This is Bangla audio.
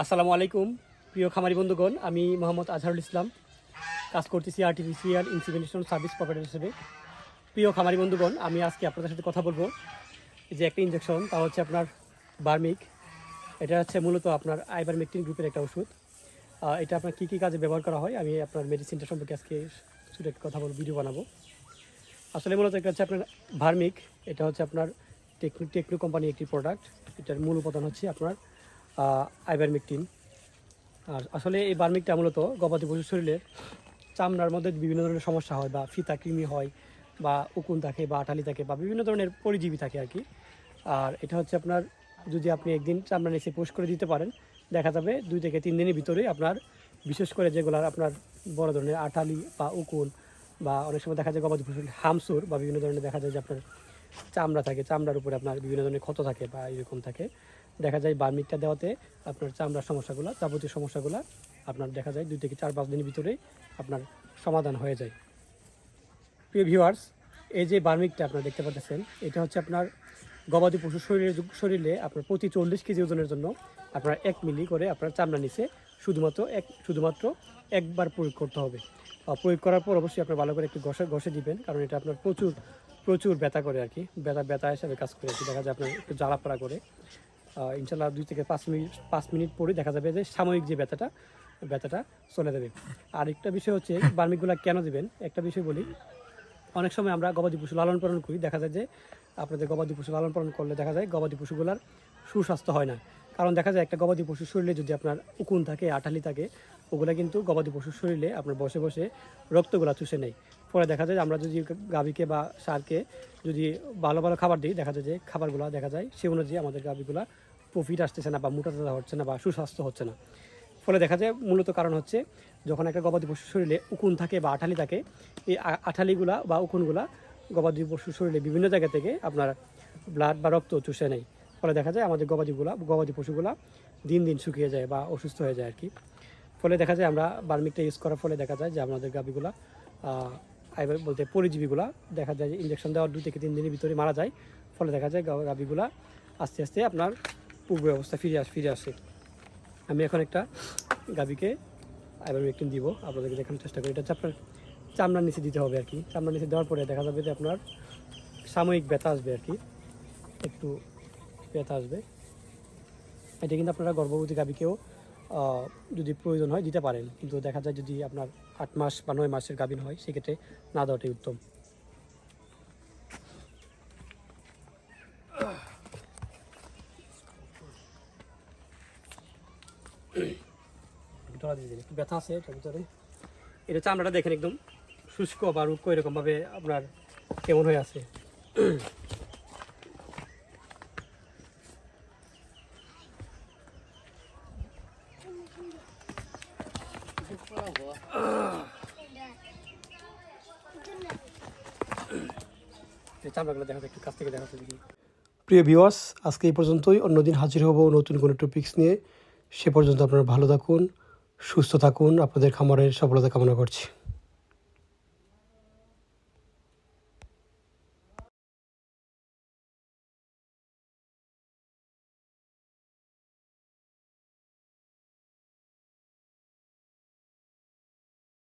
আসসালামু আলাইকুম প্রিয় খামারি বন্ধুগণ, আমি মোহাম্মদ আজহারুল ইসলাম, কাজ করতেছি আর্টিফিশিয়াল ইনসিমিনেশন সার্ভিস প্রোভাইডার হিসেবে। প্রিয় খামারি বন্ধুগণ, আমি আজকে আপনাদের সাথে কথা বলবো যে একটা ইনজেকশন, তা হচ্ছে আপনার বার্মিক। এটা হচ্ছে মূলত আপনার আইভারমেকটিন গ্রুপের একটা ওষুধ। এটা আপনার কী কী কাজে ব্যবহার করা হয়, আমি আপনার মেডিসিনটা সম্পর্কে আজকে শুধু একটা কথা বলবো, ভিডিও বানাবো। আসলে মূলত এটা হচ্ছে আপনার ভার্মিক। এটা হচ্ছে আপনার টেকনো কোম্পানি একটি প্রোডাক্ট। এটার মূল উপাদান হচ্ছে আপনার আইভারমেকটিন। আর আসলে এই বার্মিকটা মূলত গবাদি পশুর শরীরের চামড়ার মধ্যে বিভিন্ন ধরনের সমস্যা হয়, বা ফিতা কৃমি হয়, বা উকুন থাকে, বা আঠালি থাকে, বা বিভিন্ন ধরনের পরিজীবী থাকে আর কি। আর এটা হচ্ছে আপনার যদি আপনি একদিন চামড়া নিচে পোষ করে দিতে পারেন, দেখা যাবে 2 থেকে 3 দিনের ভিতরেই আপনার, বিশেষ করে যেগুলার আপনার বড় ধরনের আঠালি বা উকুন, বা অনেক সময় দেখা যায় গবাদি পশুর হামসুর বা বিভিন্ন ধরনের দেখা যায় যে আপনার চামড়া থাকে, চামড়ার উপরে আপনার বিভিন্ন ধরনের ক্ষত থাকে বা এরকম থাকে, দেখা যায় বার্মিকটা দেওয়াতে আপনার চামড়ার সমস্যাগুলো, যাবতীয় সমস্যাগুলো আপনার দেখা যায় 2 থেকে 4-5 দিনের ভিতরেই আপনার সমাধান হয়ে যায়। প্রিয় ভিউয়ার্স, এই যে বার্মিকটা আপনারা দেখতে পাচ্ছেন, এটা হচ্ছে আপনার গবাদি পশুর শরীরে আপনার প্রতি 40 কেজি ওজনের জন্য আপনার 1 মিলি করে আপনার চামড়া নিচে শুধুমাত্র একবার প্রয়োগ করতে হবে। প্রয়োগ করার পর অবশ্যই আপনার ভালো করে একটু ঘষে দিবেন, কারণ এটা আপনার প্রচুর ব্যথা করে আর কি, ব্যথা হিসাবে কাজ করে আর কি। দেখা যায় আপনার একটু জ্বালাপড়া করে। ইনশাল্লাহ 2 থেকে 5 মিনিট পরে দেখা যাবে যে সাময়িক যে ব্যথাটা চলে যাবে। আর একটা বিষয় হচ্ছে বার্মিকগুলো কেন দিবেন, একটা বিষয় বলি। অনেক সময় আমরা গবাদি পশু লালন পালন করি, দেখা যায় যে আপনাদের গবাদি পশু লালন পালন করলে দেখা যায় গবাদি পশুগুলার সুস্বাস্থ্য হয় না। কারণ দেখা যায় একটা গবাদি পশুর শরীরে যদি আপনার উকুন থাকে, আঠালি থাকে, ওগুলো কিন্তু গবাদি পশুর শরীরে আপনার বসে বসে রক্তগুলা চুষে নেয়। ফলে দেখা যায় আমরা যদি গাভীকে বা ষাঁড়কে যদি ভালো খাবার দিই, দেখা যায় যে খাবারগুলো দেখা যায় সে অনুযায়ী আমাদের গাভীগুলা প্রফিট আসতেছে না, বা মোটা তাজা হচ্ছে না, বা সুস্বাস্থ্য হচ্ছে না। ফলে দেখা যায় মূলত কারণ হচ্ছে, যখন একটা গবাদি পশুর শরীরে উকুন থাকে বা আঠালি থাকে, এই আঠালিগুলা বা উকুনগুলা গবাদি পশুর শরীরে বিভিন্ন জায়গা থেকে আপনার ব্লাড বা রক্ত চুষে নেয়। ফলে দেখা যায় আমাদের গবাদি পশুগুলা দিন দিন শুকিয়ে যায় বা অসুস্থ হয়ে যায় আর কি। ফলে দেখা যায় আমরা বার্মিকটা ইউজ করার ফলে দেখা যায় যে আমাদের গাভীগুলা বলতে পরিজীবীগুলা দেখা যায় যে ইঞ্জেকশন দেওয়ার 2 থেকে 3 দিনের ভিতরে মারা যায়। ফলে দেখা যায় গাভীগুলা আস্তে আস্তে আপনার পূর্ব অবস্থা ফিরে আসে। আমি এখন একটা গাভীকে আইভারমেকটিন দিব, আপনাদেরকে দেখানোর চেষ্টা করি। এটা হচ্ছে আপনার চামড়ার নিচে দিতে হবে আর কি। চামড়ার নিচে দেওয়ার পরে দেখা যাবে যে আপনার সাময়িক ব্যথা আসবে আর কি, একটু ব্যথা আসবে। এটা কিন্তু আপনারা গর্ভবতী গাভীকেও যদি প্রয়োজন হয় দিতে পারেন, কিন্তু দেখা যায় যদি আপনার 8 মাস বা 9 মাসের গাভীন হয়, সেক্ষেত্রে না দেওয়াটাই উত্তম। একটু ব্যথা আছে এটার ভিতরে। এটা চামড়াটা দেখেন একদম শুষ্ক বা রুক্ষ এরকমভাবে আপনার কেমন হয়ে আছে। চামড়াগুলো দেখা যায় একটু কাছ থেকে দেখা যাচ্ছে। প্রিয় ভিউয়ার্স, আজকে এই পর্যন্তই। অন্যদিন হাজির হব নতুন কোনো টপিকস নিয়ে। সে পর্যন্ত আপনারা ভালো থাকুন, সুস্থ থাকুন, আপনাদের খামারের সফলতা কামনা করছি।